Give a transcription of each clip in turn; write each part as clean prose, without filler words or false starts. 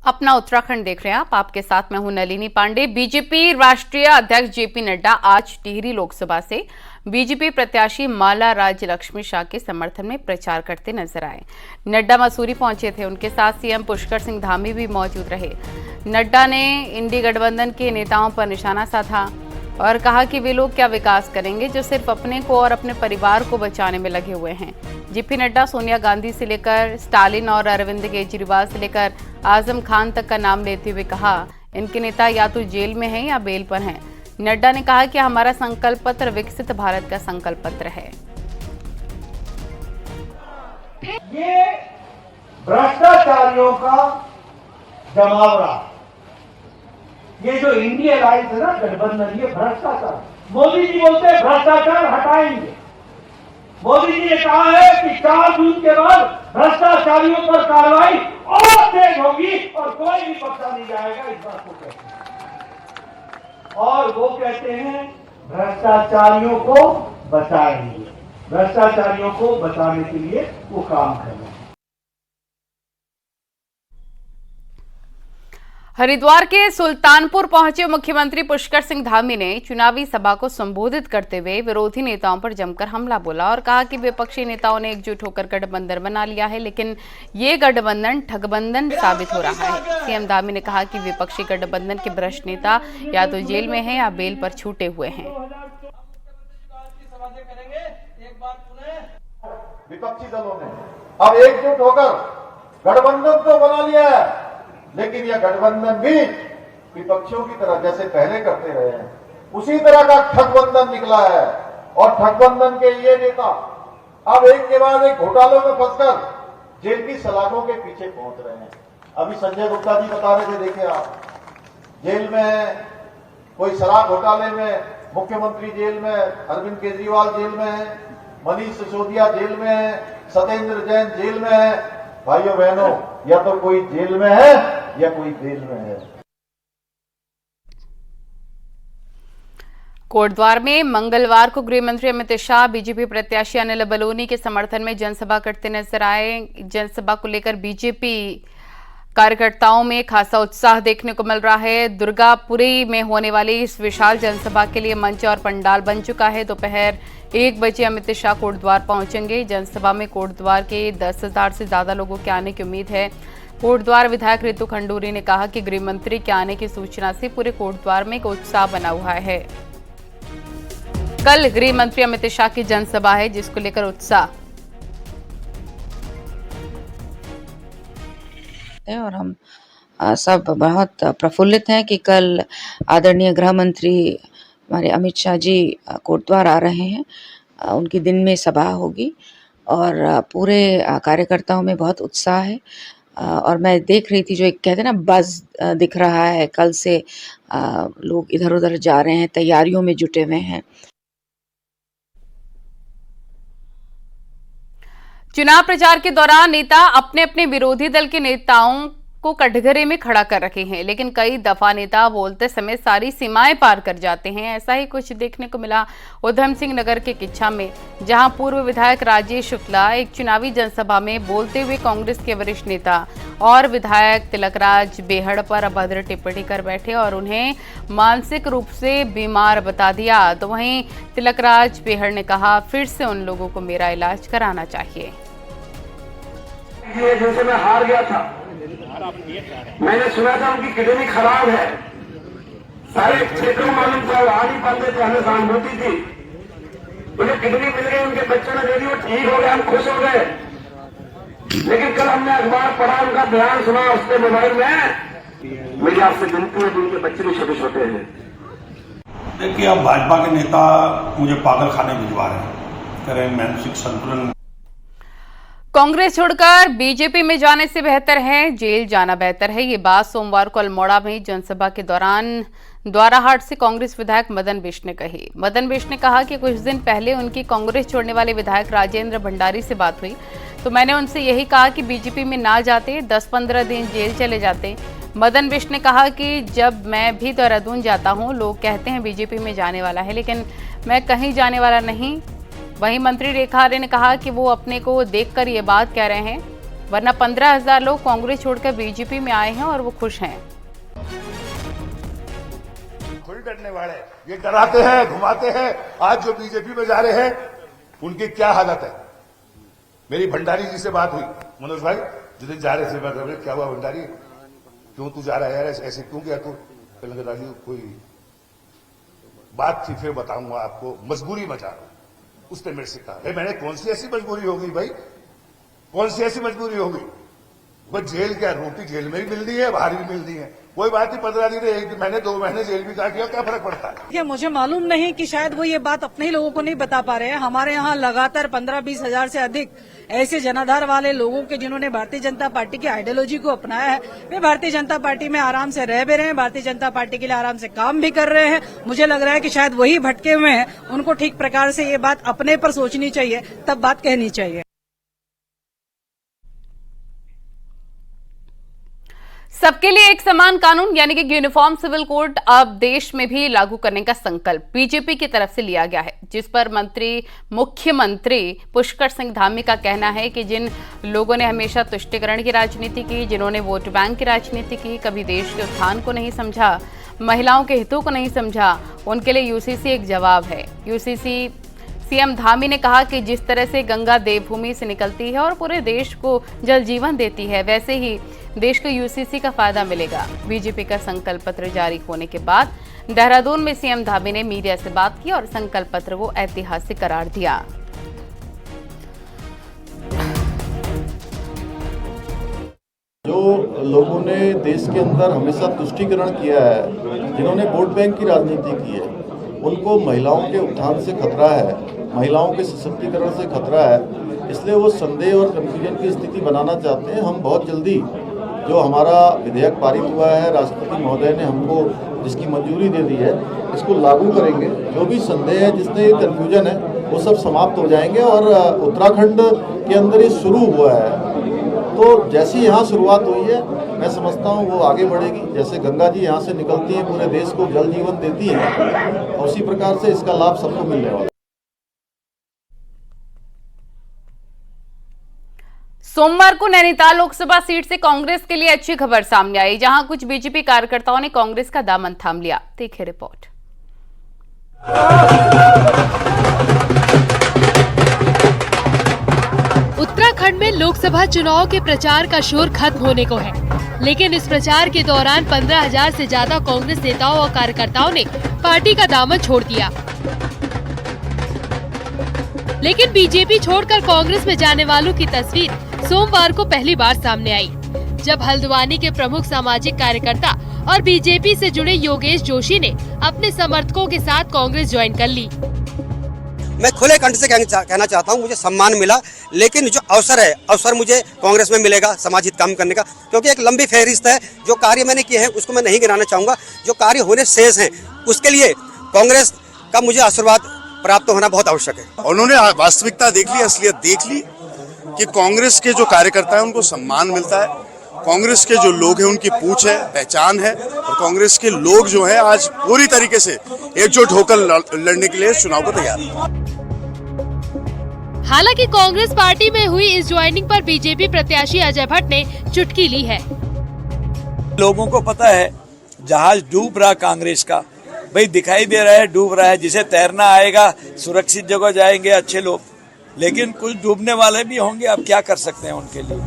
अपना उत्तराखंड देख रहे हैं आप। आपके साथ मैं हूं नलिनी पांडे। बीजेपी राष्ट्रीय अध्यक्ष जेपी नड्डा आज टिहरी लोकसभा से बीजेपी प्रत्याशी माला राज्य लक्ष्मी शाह के समर्थन में प्रचार करते नजर आए। नड्डा मसूरी पहुंचे थे, उनके साथ सीएम पुष्कर सिंह धामी भी मौजूद रहे। नड्डा ने इंडी गठबंधन के नेताओं पर निशाना साधा और कहा कि वे लोग क्या विकास करेंगे जो सिर्फ अपने को और अपने परिवार को बचाने में लगे हुए हैं। जेपी नड्डा सोनिया गांधी से लेकर स्टालिन और अरविंद केजरीवाल से लेकर आजम खान तक का नाम लेते हुए कहा, इनके नेता या तो जेल में हैं या बेल पर हैं। नड्डा ने कहा कि हमारा संकल्प पत्र विकसित भारत का संकल्प पत्र है। ये भ्रष्टाचारियों का जमावड़ा, ये जो इंडिया अलायंस है ना गठबंधन, ये भ्रष्टाचार। मोदी जी बोलते हैं भ्रष्टाचार हटाएंगे। मोदी जी ने कहा है कि 4 जून के बाद भ्रष्टाचारियों पर कार्रवाई और तेज होगी और कोई भी बख्शा नहीं जाएगा, इस बात को कहते हैं। और वो कहते हैं भ्रष्टाचारियों को बचाएंगे, भ्रष्टाचारियों को बचाने के लिए वो काम कर रहे हैं। हरिद्वार के सुल्तानपुर पहुंचे मुख्यमंत्री पुष्कर सिंह धामी ने चुनावी सभा को संबोधित करते हुए विरोधी नेताओं पर जमकर हमला बोला और कहा कि विपक्षी नेताओं ने एकजुट होकर गठबंधन बना लिया है, लेकिन ये गठबंधन ठगबंधन साबित हो रहा है। सीएम धामी ने कहा कि विपक्षी गठबंधन के भ्रष्ट नेता या तो जेल में हैं या बेल पर छूटे हुए हैं। विपक्षी दलों ने अब एकजुट होकर गठबंधन तो बना लिया है, लेकिन यह गठबंधन भी विपक्षियों की तरह जैसे पहले करते रहे हैं उसी तरह का ठगबंधन निकला है। और ठगबंधन के ये नेता अब एक के बाद एक घोटालों में फंसकर जेल की सलाखों के पीछे पहुंच रहे हैं। अभी संजय गुप्ता जी बता रहे थे, देखिए आप, जेल में है, कोई शराब घोटाले में मुख्यमंत्री जेल में, अरविंद केजरीवाल जेल में है, मनीष सिसोदिया जेल में है, सत्येंद्र जैन जेल में है। भाइयों बहनों, या तो कोई जेल में है या कोई बेल में है। कोटद्वार में मंगलवार को गृह मंत्री अमित शाह बीजेपी प्रत्याशी अनिल बलूनी के समर्थन में जनसभा करते नजर आए। जनसभा को लेकर बीजेपी कार्यकर्ताओं में खासा उत्साह देखने को मिल रहा है। दुर्गापुरी में होने वाली इस विशाल जनसभा के लिए मंच और पंडाल बन चुका है। दोपहर 1 बजे अमित शाह कोटद्वार पहुंचेंगे। जनसभा में कोटद्वार के 10,000 से ज्यादा लोगों के आने की उम्मीद है। कोटद्वार विधायक रितु खंडूरी ने कहा कि गृह मंत्री के आने की सूचना से पूरे कोटद्वार में एक उत्साह बना हुआ है। कल गृह मंत्री अमित शाह की जनसभा है, जिसको लेकर उत्साह और हम सब बहुत प्रफुल्लित हैं कि कल आदरणीय गृह मंत्री हमारे अमित शाह जी कोटद्वार आ रहे हैं। उनकी दिन में सभा होगी और पूरे कार्यकर्ताओं में बहुत उत्साह है। और मैं देख रही थी, जो एक कहते हैं ना बज़ दिख रहा है, कल से लोग इधर उधर जा रहे हैं, तैयारियों में जुटे हुए हैं। चुनाव प्रचार के दौरान नेता अपने अपने विरोधी दल के नेताओं को कटघरे में खड़ा कर रखे हैं, लेकिन कई दफा नेता बोलते समय सारी सीमाएं पार कर जाते हैं। ऐसा ही कुछ देखने को मिला उधम सिंह नगर के किच्छा में, जहां पूर्व विधायक राजेश शुक्ला एक चुनावी जनसभा में बोलते हुए कांग्रेस के वरिष्ठ नेता और विधायक तिलकराज बेहड़ पर अभद्र टिप्पणी कर बैठे और उन्हें मानसिक रूप से बीमार बता दिया। तो वहीं तिलकराज बेहड़ ने कहा, फिर से उन लोगों को मेरा इलाज कराना चाहिए। जैसे मैं हार गया था, मैंने सुना था उनकी किडनी खराब है, सारे क्षेत्रों में मालूम था, आ नहीं पाते थे, हमें सहानुभूति थी। उन्हें किडनी मिल गई, उनके बच्चों ने दे दी, वो ठीक हो गए, हम खुश हो गए। लेकिन कल हमने अखबार पढ़ा, उनका बयान सुना उसके मोबाइल में। मेरी आपसे विनती है, उनके बच्चे भी छोटे छोटे हैं। देखिए, अब भाजपा के नेता मुझे पागल खाने भिजवा रहे हैं, कह रहे हैं मानसिक संतुलन। कांग्रेस छोड़कर बीजेपी में जाने से बेहतर है जेल जाना बेहतर है। ये बात सोमवार को अल्मोड़ा में जनसभा के दौरान द्वाराहाट से कांग्रेस विधायक मदन बिष्ट ने कही। मदन बिष्ट ने कहा कि कुछ दिन पहले उनकी कांग्रेस छोड़ने वाले विधायक राजेंद्र भंडारी से बात हुई, तो मैंने उनसे यही कहा कि बीजेपी में ना जाते, 10-15 दिन जेल चले जाते। मदन बिष्ट ने कहा कि जब मैं भी देहरादून जाता हूं, लोग कहते हैं बीजेपी में जाने वाला है, लेकिन मैं कहीं जाने वाला नहीं। वहीं मंत्री रेखा आर्य ने कहा कि वो अपने को देखकर ये बात कह रहे हैं। वरना 15,000 लोग कांग्रेस छोड़कर बीजेपी में आए हैं और वो खुश हैं। थोड़ी डरने वाले, ये डराते हैं, घुमाते हैं। आज जो बीजेपी में जा रहे हैं उनकी क्या हालत है। मेरी भंडारी जी से बात हुई, मनोज भाई जिस दिन जा रहे थे, मैं क्या हुआ भंडारी, क्यों तू जा रहा है यार, ऐसे क्यों गया तू? कहने लगा जी कोई बात थी, फिर बताऊंगा आपको, मजबूरी बचा। उसने मेरे से कहा, मैंने कौन सी ऐसी मजबूरी होगी भाई, कौन सी ऐसी मजबूरी होगी? वो जेल क्या, रोटी जेल में भी मिलनी है, बाहर भी मिलनी है, कोई बात नहीं। 15 दिन, 1 महीने, 2 महीने जेल भी काट लिया, क्या फर्क पड़ता है? देखिए, मुझे मालूम नहीं कि शायद वो ये बात अपने ही लोगों को नहीं बता पा रहे हैं। हमारे यहाँ लगातार 15-20 हजार से अधिक ऐसे जनाधार वाले लोगों के जिन्होंने भारतीय जनता पार्टी की आइडियोलॉजी को अपनाया है, वे भारतीय जनता पार्टी में आराम से रह भी रहे हैं, भारतीय जनता पार्टी के लिए आराम से काम भी कर रहे हैं। मुझे लग रहा है कि शायद वही भटके हुए हैं, उनको ठीक प्रकार से ये बात अपने पर सोचनी चाहिए, तब बात कहनी चाहिए। सबके लिए एक समान कानून यानी कि यूनिफॉर्म सिविल कोड अब देश में भी लागू करने का संकल्प बीजेपी की तरफ से लिया गया है, जिस पर मुख्यमंत्री पुष्कर सिंह धामी का कहना है कि जिन लोगों ने हमेशा तुष्टीकरण की राजनीति की, जिन्होंने वोट बैंक की राजनीति की, कभी देश के उत्थान को नहीं समझा, महिलाओं के हितों को नहीं समझा, उनके लिए यूसीसी एक जवाब है। यूसीसी सीएम धामी ने कहा कि जिस तरह से गंगा देवभूमि से निकलती है और पूरे देश को जल जीवन देती है, वैसे ही देश को यूसीसी का फायदा मिलेगा। बीजेपी का संकल्प पत्र जारी होने के बाद देहरादून में सीएम धामी ने मीडिया से बात की और संकल्प पत्र को ऐतिहासिक करार दिया। जो लोगों ने देश के अंदर हमेशा तुष्टीकरण किया है, जिन्होंने वोट बैंक की राजनीति की है, उनको महिलाओं के उत्थान से खतरा है, महिलाओं के सशक्तिकरण से खतरा है, इसलिए वो संदेह और कंफ्यूजन की स्थिति बनाना चाहते हैं। हम बहुत जल्दी जो हमारा विधेयक पारित हुआ है, राष्ट्रपति महोदय ने हमको जिसकी मंजूरी दे दी है, इसको लागू करेंगे। जो भी संदेह है, जितने कंफ्यूजन है, वो सब समाप्त हो जाएंगे। और उत्तराखंड के अंदर ये शुरू हुआ है, तो जैसी यहाँ शुरुआत हुई है, मैं समझता हूँ वो आगे बढ़ेगी। जैसे गंगा जी यहाँ से निकलती है, पूरे देश को जल जीवन देती है, और उसी प्रकार से इसका लाभ सबको मिलने वाला है। सोमवार को नैनीताल लोकसभा सीट से कांग्रेस के लिए अच्छी खबर सामने आई, जहां कुछ बीजेपी कार्यकर्ताओं ने कांग्रेस का दामन थाम लिया। देखिए रिपोर्ट। उत्तराखंड में लोकसभा चुनाव के प्रचार का शोर खत्म होने को है, लेकिन इस प्रचार के दौरान 15,000 से ज्यादा कांग्रेस नेताओं और कार्यकर्ताओं ने पार्टी का दामन छोड़ दिया। लेकिन बीजेपी छोड़कर कांग्रेस में जाने वालों की तस्वीर सोमवार को पहली बार सामने आई, जब हल्द्वानी के प्रमुख सामाजिक कार्यकर्ता और बीजेपी से जुड़े योगेश जोशी ने अपने समर्थकों के साथ कांग्रेस ज्वाइन कर ली। मैं खुले कंठ से कहना चाहता हूं, मुझे सम्मान मिला, लेकिन जो अवसर मुझे कांग्रेस में मिलेगा समाज हित काम करने का, क्योंकि एक लंबी फहरिस्त है। जो कार्य मैंने किए हैं उसको मैं नहीं गिनाना चाहूंगा, जो कार्य होने शेष हैं उसके लिए कांग्रेस का मुझे आशीर्वाद प्राप्त होना बहुत आवश्यक है। उन्होंने वास्तविकता देख ली, असलियत देख ली कि कांग्रेस के जो कार्यकर्ता हैं उनको सम्मान मिलता है, कांग्रेस के जो लोग हैं उनकी पूछ है, पहचान है, और कांग्रेस के लोग जो हैं आज पूरी तरीके से एकजुट होकर लड़ने के लिए चुनाव को तैयार हैं। हालांकि कांग्रेस पार्टी में हुई इस ज्वाइनिंग पर बीजेपी प्रत्याशी अजय भट्ट ने चुटकी ली है। लोगों को पता है जहाज डूब रहा कांग्रेस का, भाई दिखाई दे रहा है डूब रहा है, जिसे तैरना आएगा सुरक्षित जगह जाएंगे अच्छे लोग, लेकिन कुछ डूबने वाले भी होंगे, अब क्या कर सकते हैं उनके लिए।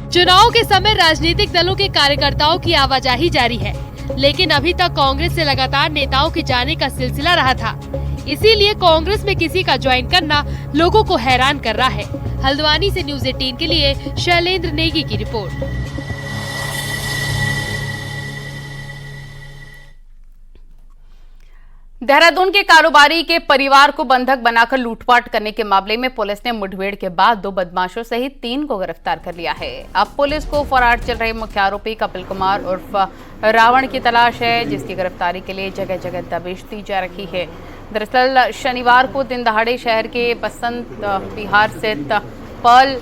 चुनाव के समय राजनीतिक दलों के कार्यकर्ताओं की आवाजाही जारी है, लेकिन अभी तक कांग्रेस से लगातार नेताओं के जाने का सिलसिला रहा था। इसीलिए कांग्रेस में किसी का ज्वाइन करना लोगों को हैरान कर रहा है। हल्द्वानी से न्यूज़ 18 के लिए शैलेंद्र नेगी की रिपोर्ट। देहरादून के कारोबारी के परिवार को बंधक बनाकर लूटपाट करने के मामले में पुलिस ने मुठभेड़ के बाद 2 बदमाशों सहित 3 को गिरफ्तार कर लिया है। अब पुलिस को फरार चल रहे मुख्य आरोपी कपिल कुमार उर्फ रावण की तलाश है, जिसकी गिरफ्तारी के लिए जगह जगह दबिश दी जा रही है। दरअसल शनिवार को दिन दहाड़े शहर के बसंत विहार स्थित पर्ल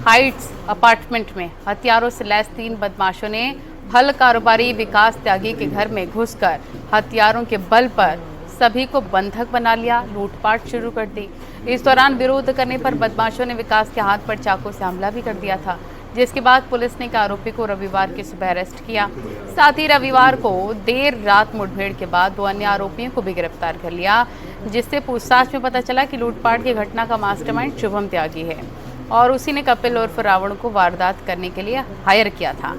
हाइट्स अपार्टमेंट में हथियारों से लैस 3 बदमाशों ने फल कारोबारी विकास त्यागी के घर में घुसकर हथियारों के बल पर सभी को बंधक बना लिया, लूटपाट शुरू कर दी। इस दौरान विरोध करने पर बदमाशों ने विकास के हाथ पर चाकू से हमला भी कर दिया था, जिसके बाद पुलिस ने एक आरोपी को रविवार की सुबह अरेस्ट किया। साथ ही रविवार को देर रात मुठभेड़ के बाद 2 अन्य आरोपियों को भी गिरफ्तार कर लिया, जिससे पूछताछ में पता चला कि लूटपाट की घटना का मास्टरमाइंड शुभम त्यागी है और उसी ने कपिल उर्फ रावण को वारदात करने के लिए हायर किया था।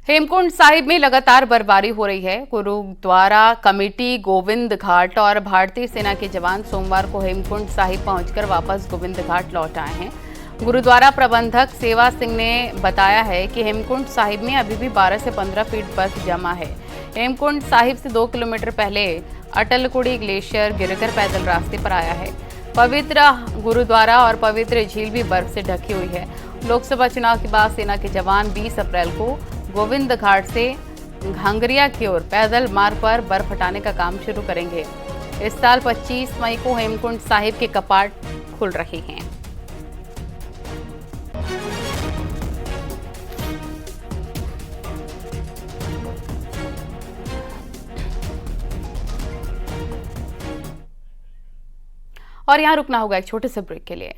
हेमकुंड साहिब में लगातार बर्फबारी हो रही है। गुरुद्वारा कमेटी, गोविंद घाट और भारतीय सेना के जवान सोमवार को हेमकुंड साहिब पहुंचकर वापस गोविंद घाट लौट आए हैं। गुरुद्वारा प्रबंधक सेवा सिंह ने बताया है कि हेमकुंड साहिब में अभी भी 12 से 15 फीट बर्फ जमा है। हेमकुंड साहिब से 2 किलोमीटर पहले अटलकुड़ी ग्लेशियर गिरकर पैदल रास्ते पर आया है। पवित्र गुरुद्वारा और पवित्र झील भी बर्फ से ढकी हुई है। लोकसभा चुनाव के बाद सेना के जवान 20 अप्रैल को गोविंद घाट से घांगरिया की ओर पैदल मार्ग पर बर्फ हटाने का काम शुरू करेंगे। इस साल 25 मई को हेमकुंड साहिब के कपाट खुल रहे हैं। और यहाँ रुकना होगा एक छोटे से ब्रेक के लिए।